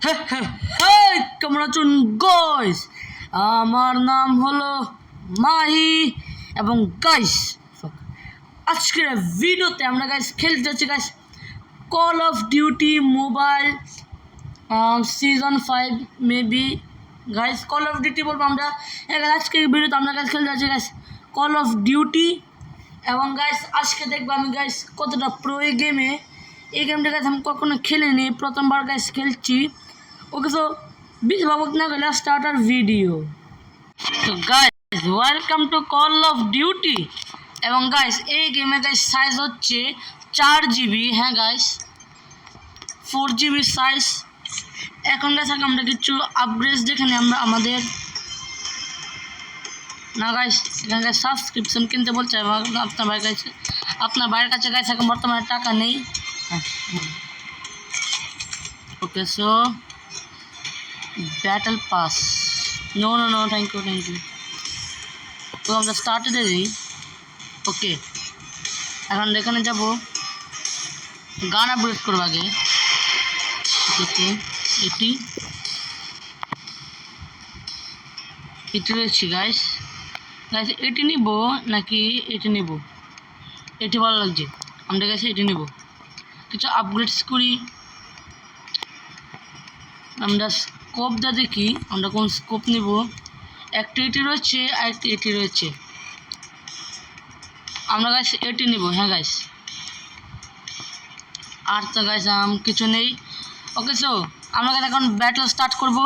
হেই কেমন আছেন গাইস? আমার নাম হলো মাহি এবং গাইস আজকের ভিডিওতে আমরা গাইস খেলতে যাচ্ছি guys call of duty mobile season 5 maybe guys call of duty বলবো আমরা। আজকের ভিডিওতে আমরা গাইস খেলতে যাচ্ছি গাইস কল অফ ডিউটি এবং গাইস আজকে দেখবো আমি গাইস কতটা প্রো এই গেমে। এই গেমটা গাইস আমি কখনো খেলিনি, প্রথমবার গাইস খেলছি। ওকে সো বেশি ভাবক না গেলে স্টার্ট আর ভিডিও। তো guys welcome to call of duty এবং গাইস এই গেমে গাইস সাইজ হচ্ছে 4 GB। হ্যাঁ গাইস 4 GB সাইজ। এখন গাইস আমরা কিছু আপগ্রেড দেখে নিই আমরা আমাদের না গাইস এখানে গাইস সাবস্ক্রিপশন কিনতে বলছে এবং আপনার ভাইয়ের কাছে গাইস এখন বর্তমানে টাকা নেই। Okay so battle pass no no no thank you তো আমরা স্টার্টে দিয়ে দিই। ওকে এখন এখানে যাব গান আপগ্রেড করবো আগে। ওকে এটি রয়েছে গাইস গাইস এটি নিব নাকি এটি নিব? এটি ভালো লাগছে, আমরা কাছে এটি নিব। কিছু আপগ্রেডস করি আমরা। স্কোপটা দেখি আমরা কোন স্কোপ নিব। একটা এটি রয়েছে আর একটা এটি রয়েছে, আমরা গাইস এটি নিব। হ্যাঁ গাইস আর তো গাইস কিছু নেই। ওকে সো আমরা গাইস এখন ব্যাটল স্টার্ট করব।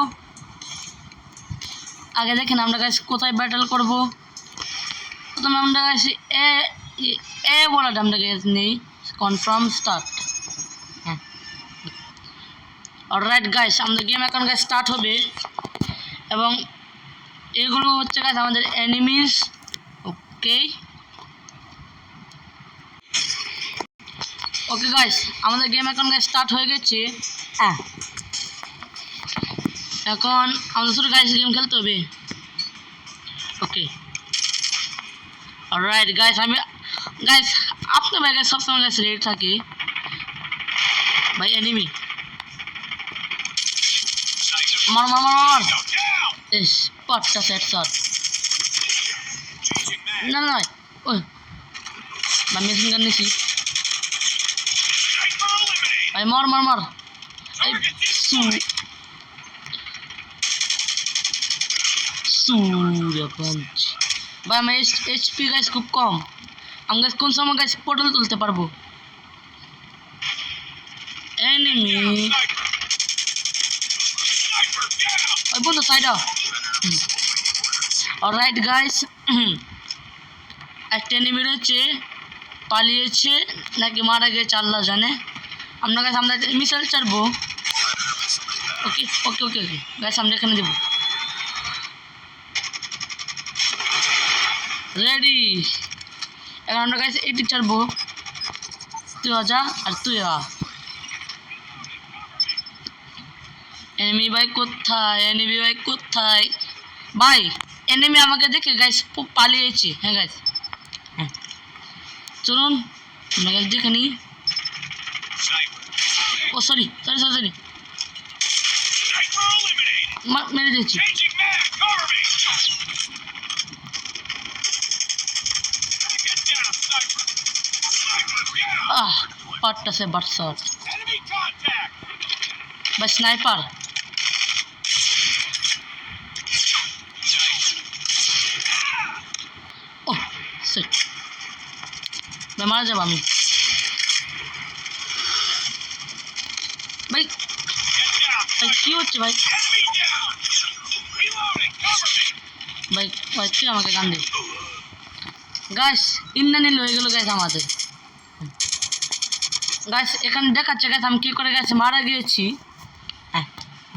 আগে দেখেন আমরা গাইস কোথায় ব্যাটল করব। প্রথমে আমরা গাইস এ বলাটা আমরা গাইস নেই। Confirm start. হ্যাঁ অলরাইট গাইস আমাদের গেম এখন গাইস স্টার্ট হবে এবং এগুলো হচ্ছে গাইস আমাদের এনিমিজ। ওকে ওকে গাইস আমাদের গেম এখন গাইস স্টার্ট হয়ে গেছে। হ্যাঁ এখন আমাদের শুধু গাইস গেম খেলতে হবে। ওকে অলরাইট গাইস আমি গাইস আপনার ভাই গাইস সবসময় গাইস রেডি থাকে ভাই। এনিমি মার মার মার এস পাটটা সেট শট না না ওই ভাই মেশিন গান নিছি ভাই। মার মার মার এই সুরে পাঞ্চ ভাই। আমার এইচপি গাইস খুব কম, আমি গাইস কোন সময় গাইস পোর্টাল তুলতে পারবো। এনিমি ওই বন্ধু সাইডা। অলরাইট গাইস একটা এনিমি রয়েছে, পালিয়েছে নাকি মারা গেছে আল্লাহ জানে। আমরা গাইস আমরা মিসাইল ছাড়বো। ওকে ওকে ওকে ওকে গাইস আমরা এখানে দেবো। রেডি এখন আমরা গাইস এটি ছাড়বো। তুই যা আর তুই আ। এনিমি ভাই কোথায়? এনিমি ভাই কোথায় ভাই? এনিমি আমাকে দেখে গাইস পালিয়েছে। হ্যাঁ গাইস হ্যাঁ চলুন আমরা গাইস দেখে নিই। ও সরি সরি সরি সরি মেরে দিয়েছি। আহ পাটটা সে বাট শট ভাই। স্নাইপার ও সেট ভাই মারা যাবো আমি ভাই। ভাই কি হচ্ছে ভাই? ভাই ভাই তুই আমাকে গান দে গাইস। ইন্দানি হয়ে গেল গাইস আমাদের। গাইস এখানে দেখাচ্ছে গাইস আমি কি করে গাইস মারা গিয়েছি। হ্যাঁ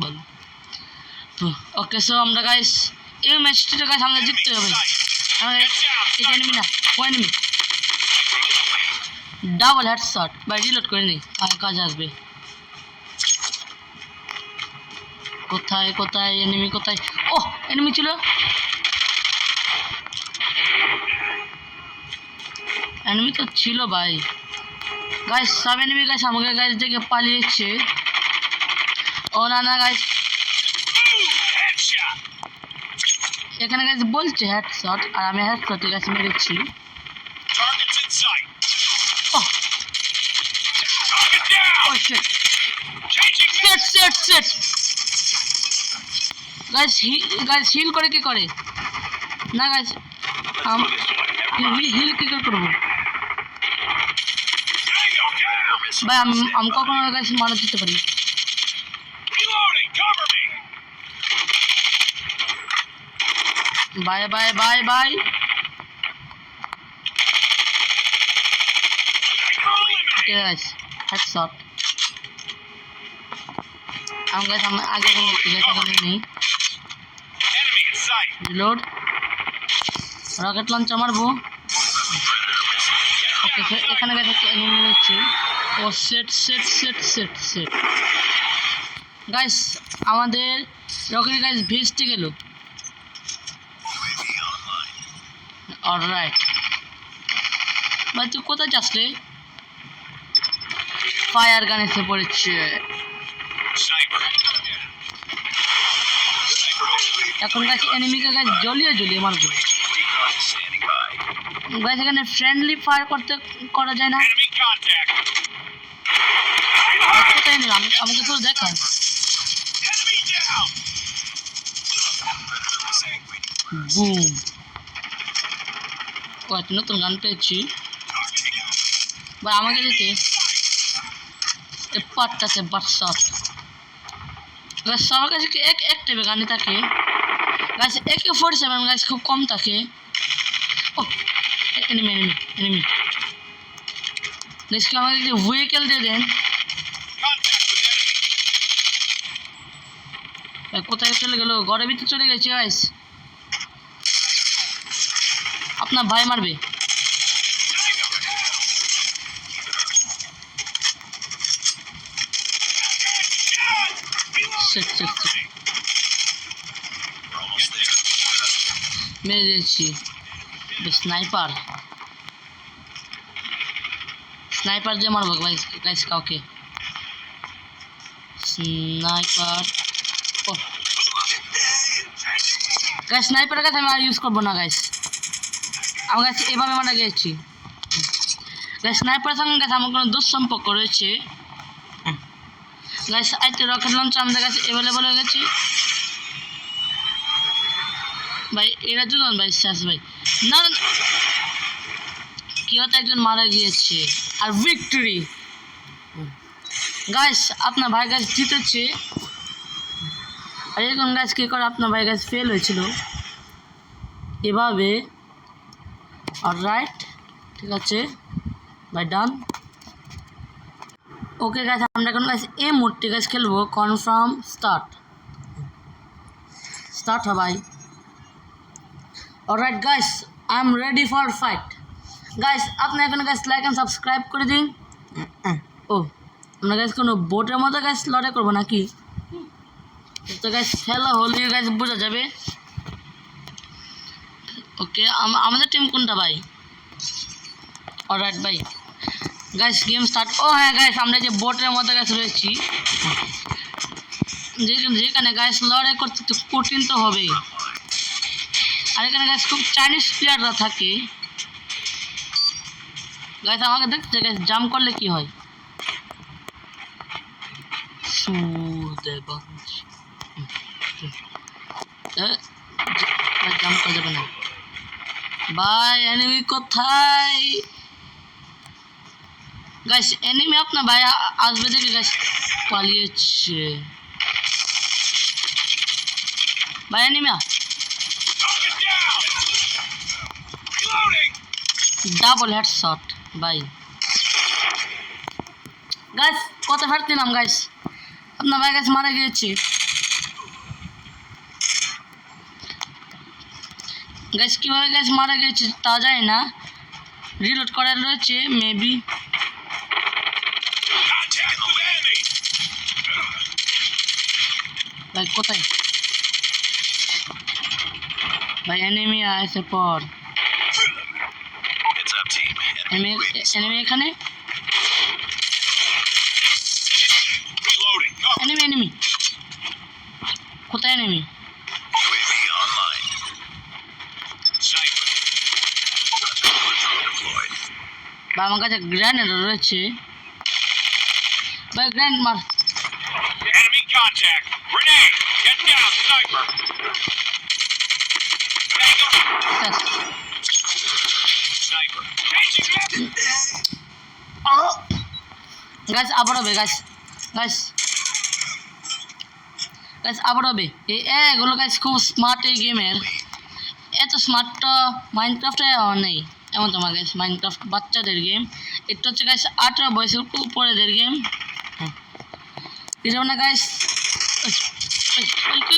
বল ওকে সো আমরা গাইস এই ম্যাচটা গাইস আমরা জিততে হবে। এটা এনিমি না ও এনিমি ডাবল হেডশট ভাই। রিলোড করে নি আর কাজ আসবে। কোথায় কোথায় এনিমি কোথায়? ও এনিমি ছিল, এনিমি তো ছিল ভাই। গাইস সব এনিমি গাইস আমাকে গাইস দেখে পালিয়েছে। ও না না গাইস, Headshot. এখানে গাইস বলছে হেডশট, আর আমি হেডশট গাইস মেরেছি। Targets in sight. Oh. Target down. Oh shit, Changing set set set. Guys heal করে কি করে না গাইস, হিল কি করে করবো Tango down. ভাই? আমি কখনো গাইস মারা দিতে পারি। Reloading. Cover me. Bye bye bye bye. Sniper eliminated. Okay guys, headshot. আমি গাইস আমি আগে কোনো জায়গা নেই। Enemy in sight. Reload, rocket launch মারবো। ওকে এখানে গাইস একটা এনিমি রয়েছে। ও set set set set set. Guys আমাদের রকেট গাইস ভেস্টে গেল। অলরাইট ভাই, তুই কোথায় যাস রে? ফায়ার গান এসে পড়েছে। Sniper. এখন গাছ এনিমিকে গাছ জ্বলিয়ে জ্বলিয়ে মারবো। Standing by. গাছ এখানে ফ্রেন্ডলি ফায়ার করা যায় না। Enemy contact. কোথায় নিলাম আমাকে তো দেখা। Enemy down. বুম। ও একটা নতুন গান পেয়েছি ভাই, আমাকে দিতে পারতেছে বাটশট। গাছ সবার কাছে এক টাইপের গানে থাকে। গাছ AK-47 গাছ খুব কম থাকে। ও এনিমি এনিমি এনিমি। গাছকে আমাকে একটি ভেহিকেল দিয়ে দেন। Contact with enemy. ভাই কোথায় চলে গেল? ঘরের ভিতরে চলে গেছে গাইস। আপনার ভাই মারবে। Set set set. মেরে দিয়েছি। স্নাইপার স্নাইপার দিয়ে মারবো গাইস গাইস কাউকে। স্নাইপার। ও গাইস স্নাইপারের কাছে আমি আর ইউজ করবো না গাইস। আমার কাছে এভাবে মারা গিয়েছি গাইস। স্নাইপারের সঙ্গে গাছ আমার কোনো দুঃসম্পর্ক রয়েছে গাইস। আজকে রকেট লঞ্চ আমাদের কাছে অ্যাভেলেবল হয়ে গেছে ভাই। এরা দুজন ভাই শেষ ভাই। না কেউ তো একজন মারা গিয়েছে। আর ভিক্টরি গাইস, আপনার ভাই গাছ জিতেছে। আর এরকম গাছ কী করে আপনার ভাই গাছ ফেল হয়েছিল এভাবে। অলরাইট, ঠিক আছে ভাই, ডান। ওকে গাছ, আমরা এখন গাছ এই মোডটি গাছ খেলবো। কনফার্ম স্টার্ট স্টার্ট হয় ভাই। Alright guys, I am ready for fight. Guys আপনি এখন গাছ লাইক অ্যান্ড সাবস্ক্রাইব করে দিন। ও আমরা গাছ কোনো বোটের মতো গাছ লড়াই করবো নাকি? তো গাছ খেলা হলে গাছ বোঝা যাবে। ওকে আমাদের টিম কোনটা ভাই? অলরাইট ভাই, গাইস গেম স্টার্ট। ও হ্যাঁ গাইস, আমরা যে বোটের মধ্যে গাছ রয়েছি, যেখানে গাইস লড়াই করতে একটু কঠিন তো হবে। আর এখানে গাইস খুব চাইনিজ প্লেয়াররা থাকে। গাইস আমাকে দেখতে গাইস জাম্প করলে কি হয়? জাম্প করা যাবে না ভাই। এনিমি কোথায় গাইস? এনিমি আপনার ভাই আসবে দেখে গাইস পালিয়েছে ভাই। Enemy Target down. Reloading. Double headshot ভাই। গাইস কত ফাট দিলাম গাইস, আপনার ভাই গাছ মারা গিয়েছে গাইস। কীভাবে গাছ মারা গিয়েছে তা যায় না। রিলোড করার রয়েছে মেবি। Contact with enemy. ভাই কোথায় ভাই? এনিমি আসে পর। Heads up, team. এনিমি এখানে। Reloading. Cover. এনিমি এনিমি বা আমার কাছে গ্রেনেড রয়েছে ভাই গ্রেনেড মার Enemy contact. Grenade. Get down, sniper. Tango. শেষ Sniper. Changing map. গাছ আবার হবে গাছ গাছ গাছ আবার হবে এগুলো গাছ খুব স্মার্ট এই গেমের এত স্মার্টটা মাইনক্রাফটে নেই এমন তোমার গাছ মাইনক্রাফট বাচ্চাদের গেম এটা হচ্ছে গাছ 18 বয়সের উপরেদের গেম যেমন না গাছ Tango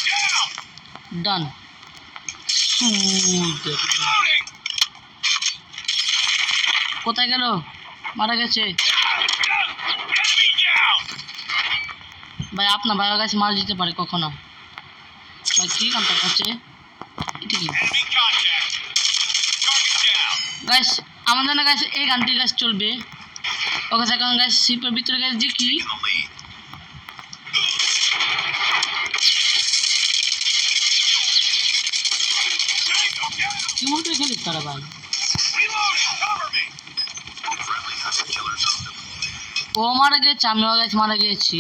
down. ডান Reloading. কোথায় গেল মারা গেছে Enemy down. ভাই আপনার ভাইয়ের কাছে মারা যেতে পারে কখনো ভাই কী কামটা করছে এটা কি Enemy contact. Target down. গাছ আমাদের না গাছ এই গানটি গাছ চলবে ওকে এখন গাছ শিপের ভিতরে গাছ দেখি In the lead. Tango down. কেমন করে খেলিস তারা ভাই Reloading. Cover me. Friendly hunter killers on deploy. ও মারা গেছে আমিও গাছ মারা গিয়েছি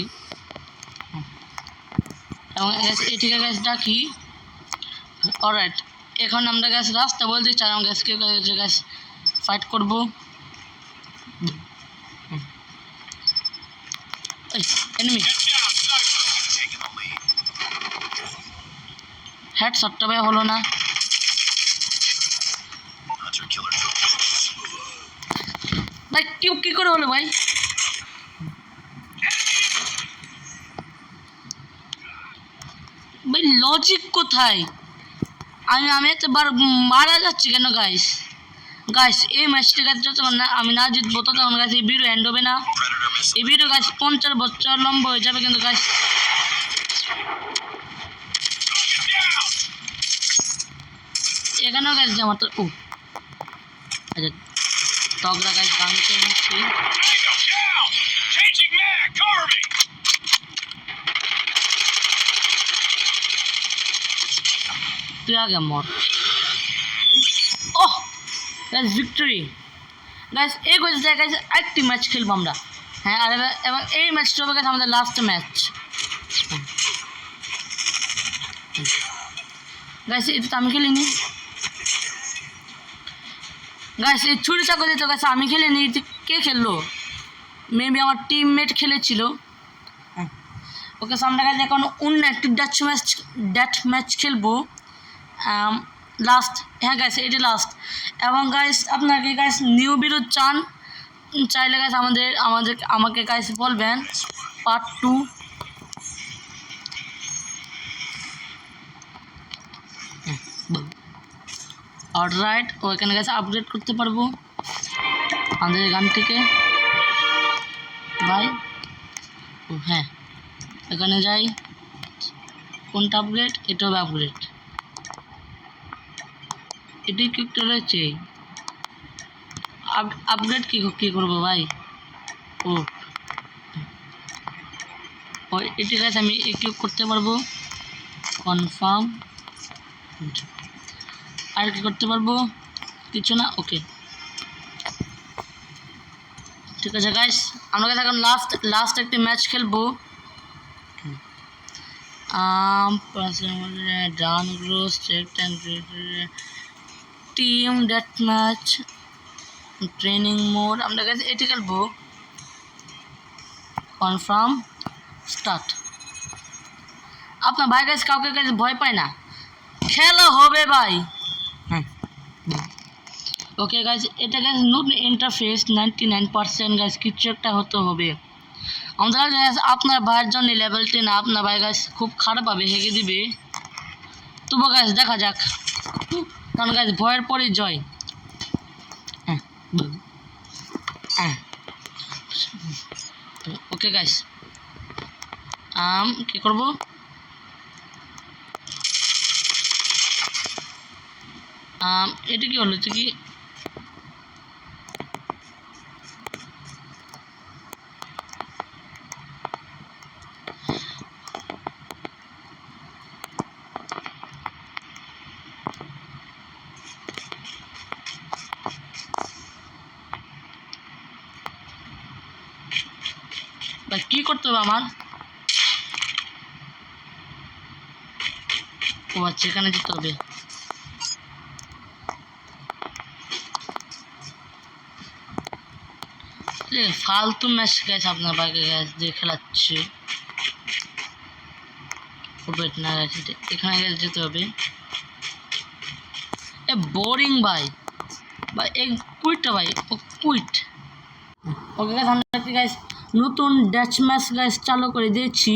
এবং গাছ এটিকে গাছ ডাকি অলরাইট এখন আমরা গাছ রাস্তা বলতে চাই আমরা গাছকে গাছ ফাইট করবো enemy Get down, sniper. Taking the lead. Head শটটা ভাই হলো না Hunter killer ভাই কেউ কী করে হলো ভাই ভাই লজিক কোথায় আমি এতবার মারা যাচ্ছি কেন গাইস গাইস এই ম্যাচটা গাছ যতক্ষণ না আমি না জিতবো ততক্ষণ গাছ এই ভিডিও এন্ড হবে না predator missile. এই ভিডিও গাছ 50 বছর লম্বা হয়ে যাবে কিন্তু গাছ Target down. এখানেও গাছ যে আমার তো ও আচ্ছা তগরা গাছ ভাঙতে নিচ্ছি Tango down. Changing mag. Cover me. তুই আগে মর ওহ গাছ ভিক্টরি গাছ এই গাছ গাছ একটি ম্যাচ খেলবো আমরা হ্যাঁ আর এবং এই ম্যাচটা হবে গাছ আমাদের লাস্ট ম্যাচ গাছ এটা তো আমি খেলিনি গাছ এই ছুরি চাকরি তো গাছ আমি খেলিনি এটা কে খেললো মেবি আমার টিমমেট খেলেছিল ওকে সামনে গাছ এখন অন্য একটি ড্যাট ম্যাচ খেলবো লাস্ট হ্যাঁ গাইস এটা লাস্ট এবং গাইস আপনাকে গাইস নিউ ভিডিও চাইলে গাইস আমাকে গাইস বলবেন পার্ট 2 অলরাইট ও এখানে গাইস আপডেট করতে পারবো আমাদের গান থেকে ভাই ও হ্যাঁ এখানে যাই কোনটা আপগ্রেড এটাও আপগ্রেড এটাই কি একটা রয়েছে আপগ্রেড কী করবো ভাই ও ও এটি গাছ আমি ক্লিক করতে পারবো কনফার্ম আর কি করতে পারবো কিছু না ওকে ঠিক আছে গাইস আমরা কাছে এখন লাস্ট একটি ম্যাচ খেলবো ডান গ্রোস check team death match training mode আমরা কাছে এটি খেলবো কনফার্ম স্টার্ট আপনার ভাই কাছে কাউকে কাছে ভয় পায় না খেলা হবে ভাই হ্যাঁ ওকে গাইজ এটা গাইজ নতুন ইন্টারফেস 99% গাইজ কিছু একটা হতে হবে আমাদের গাইজ আপনার ভাইয়ের জন্য লেভেল 10 আপনার ভাই গাইজ খুব খারাপভাবে হেগে দিবে তবু গাইজ দেখা যাক কারণ গাইজ ভয়ের পরে জয় হ্যাঁ হ্যাঁ ওকে গাইজ কী করবো এটা কি হলো এটা কি ভাই কি করতে হবে আমার? ও আচ্ছা, এখানে যেতে হবে। ফালতু ম্যাচ গাইস আপনার বাইকে গাইস দিয়ে খেলাচ্ছে। ওয়েট না গাইস, এখানে গাইস যেতে হবে। এ বোরিং ভাই, ভাই এক কুইটটা ভাই, ও কুইট। ওকে গাইস, আমরা গাইস নতুন ড্যাচ ম্যাচ গাইস চালু করে দিয়েছি।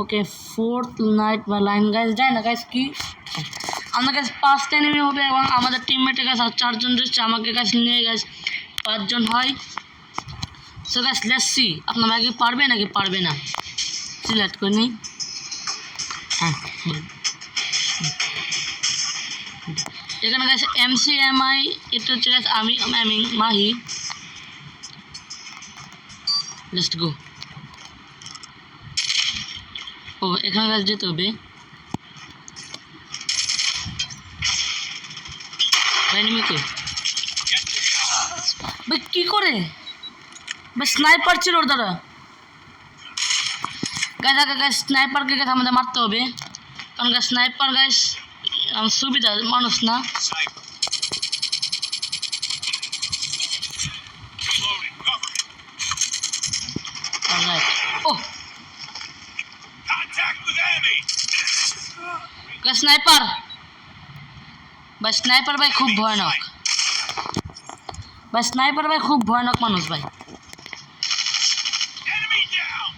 ওকে, 4th নাইট বা লাইন গাইস যায় না গাইস কি আমরা গাইস 5টা এনিমি হবে এবং আমাদের টিমমেটের গাইস আর 4জন রয়েছে, আমাকে গাইস নিয়ে গাইস 5জন হয়। সো গাইস লেটস সি আপনারা কি পারবে নাকি পারবে না, সিলেক্ট করে নিই। হ্যাঁ, এখানে গাইস MCMI, এটা হচ্ছে গাইস আমি মাহি। Let's go. ও এখানে গাইস যেতে হবে। এনিমিকে ভাই কি করে, ভাই স্নাইপার ছিল ওর দ্বারা গাইস। আগে গাইস স্নাইপারকে গাইস আমাদের মারতে হবে, কারণ গাইস স্নাইপার গাইস সুবিধা মানুষ না। Sniper. Reloading. Cover me. Alright. Oh Contact with enemy. Guys sniper, ভাই স্নাইপার ভাই খুব ভয়ানক, ভাই স্নাইপার ভাই খুব ভয়ানক মানুষ ভাই। Enemy down.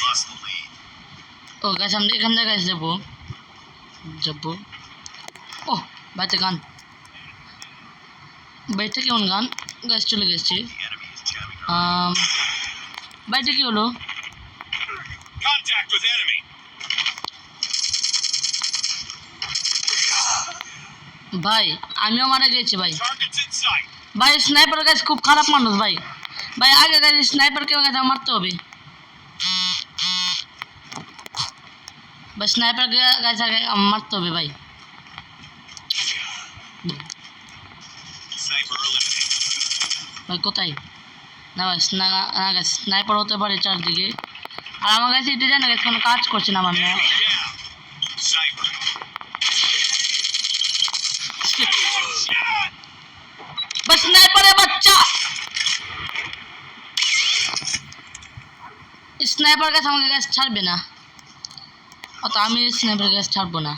Lost the lead. Oh guys আমরা এখান থেকে গাইস যাবো। ও বাইতে গান, বাইতে কেমন গান গাইস চলে গেছে। The enemy is jamming our বাইতে কি হলো? contact with enemy. ভাই আমিও মারা গেছি ভাই। Targets in sight. ভাই স্নাইপার গাইস খুব খারাপ মানুষ ভাই। ভাই আগে গাইস স্নাইপারকে গাইস মারতে হবে ভাই, স্নাইপারকে গাইস আগে মারতে হবে ভাই। Sniper eliminated. ভাই কোথায়? না ভাই স্নাইপার হতে পারে চারদিকে, আর আমার কাছে এটা জানা গেছে কোনো কাজ করছে না আমার map. Enemy down. Sniper. Shot. ভাই স্নাইপারের বাচ্চা, স্নাইপার গাছ আমাকে গাছ ছাড়বে না, অত আমি স্নাইপার গাছ ছাড়বো না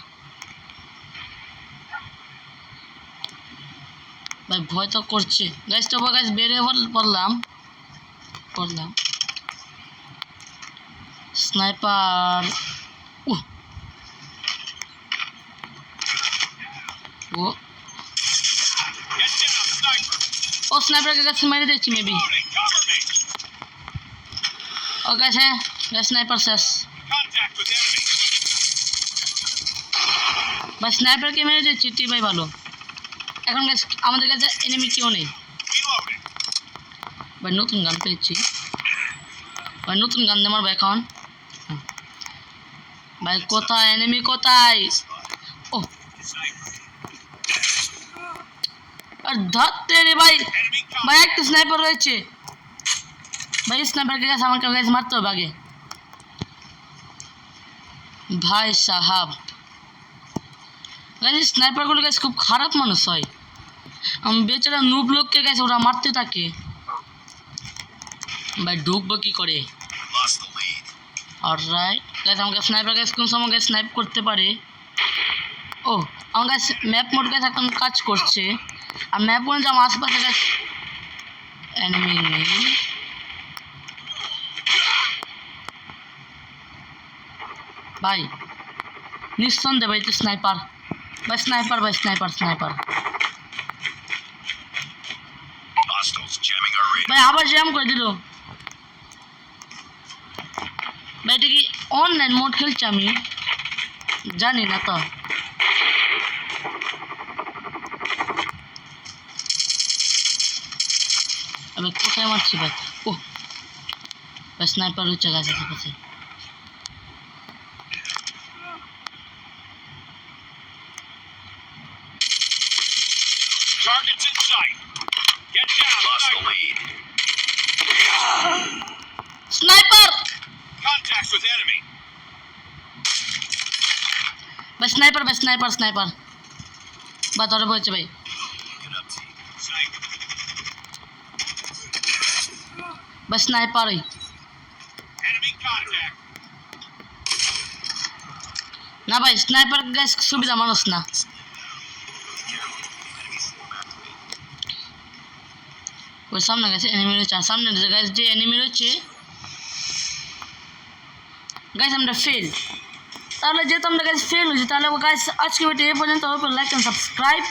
ভাই, ভয় তো করছে গাছ। তো গাছ বেরিয়ে পড়লাম স্নাইপার। ও Get down, sniper. ও স্নাইপারকে গাছ মেরে দিচ্ছি মেবি। Loading. Cover me. ও গাছ, হ্যাঁ গাছ স্নাইপার শেষ Contact with enemy. ভাই, স্নাইপারকে মেরে দিচ্ছি টি ভাই ভালো। এখন গাছ আমাদের কাছে এনিমি কেউ নেই Reloading. ভাই, নতুন গান পেয়েছি ভাই, নতুন গান দিয়ে মারবো এখন ভাই। কোথায় এনিমি কোথায়? ও Sniper. আর ধরতে রে ভাই, Enemy ভাই contact. একটা স্নাইপার রয়েছে ভাই। স্নাইপারকে গাছ আমাকে গাছ মারতে হবে আগে ভাই সাহাব। গাছ স্নাইপারগুলো গাছ খুব খারাপ মানুষ হয়, আমি বেচারা নুব লোককে গেছে ওরা মারতে থাকে ভাই। ঢুকবো কি করে? Lost the lead. অলরাইট গাছ, আমাকে স্নাইপার গাছ কোন সময় গাছ স্নাইপ করতে পারে। ও আমার গাছ ম্যাপ মোড গাছ এখন কাজ করছে, আর ম্যাপ মোড আমার আশেপাশে গাছ এনিমি নেই। ভাই নিঃসন্দেহে ভাই তো স্নাইপার ভাই, স্নাইপার ভাই, sniper Hostiles jamming our radar. ভাই, আবার জ্যাম করে দিল ভাই। এটা কি অনলাইন মোড খেলছি আমি জানি না তো। এবার কোথায় মারছি ভাই? ও ভাই স্নাইপার হচ্ছে গাছের কাছে। Targets in sight. Get down, Lost the sniper. lead. ভাই স্নাইপার ভাই স্নাইপার স্নাইপার বা ধরে পড়েছে ভাই Get up, team. Psych. ভাই স্নাইপার ওই Enemy contact. না ভাই স্নাইপার গাইস সুবিধা মানুষ না Enemy swarm activate. ওই সামনে গেছে এনিমি রয়েছে আর সামনে গাইস যে এনিমি রয়েছে গাইস আমরা ফেল তাহলে যেহেতু আমরা গাইস ফেল হয়েছি তাহলে গাইস আজকে ভিডিও এই পর্যন্ত like and subscribe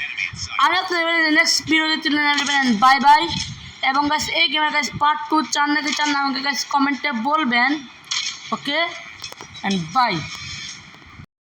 Enemy in sight. আমি আপনাদের নেক্সট ভিডিওতে তুলে নেবেন বাই বাই এবং গাইস এই গেমের গাইস পার্ট 2 চান নাকি চান না আমাকে গাইস কমেন্টে বলবেন ওকে এন্ড বাই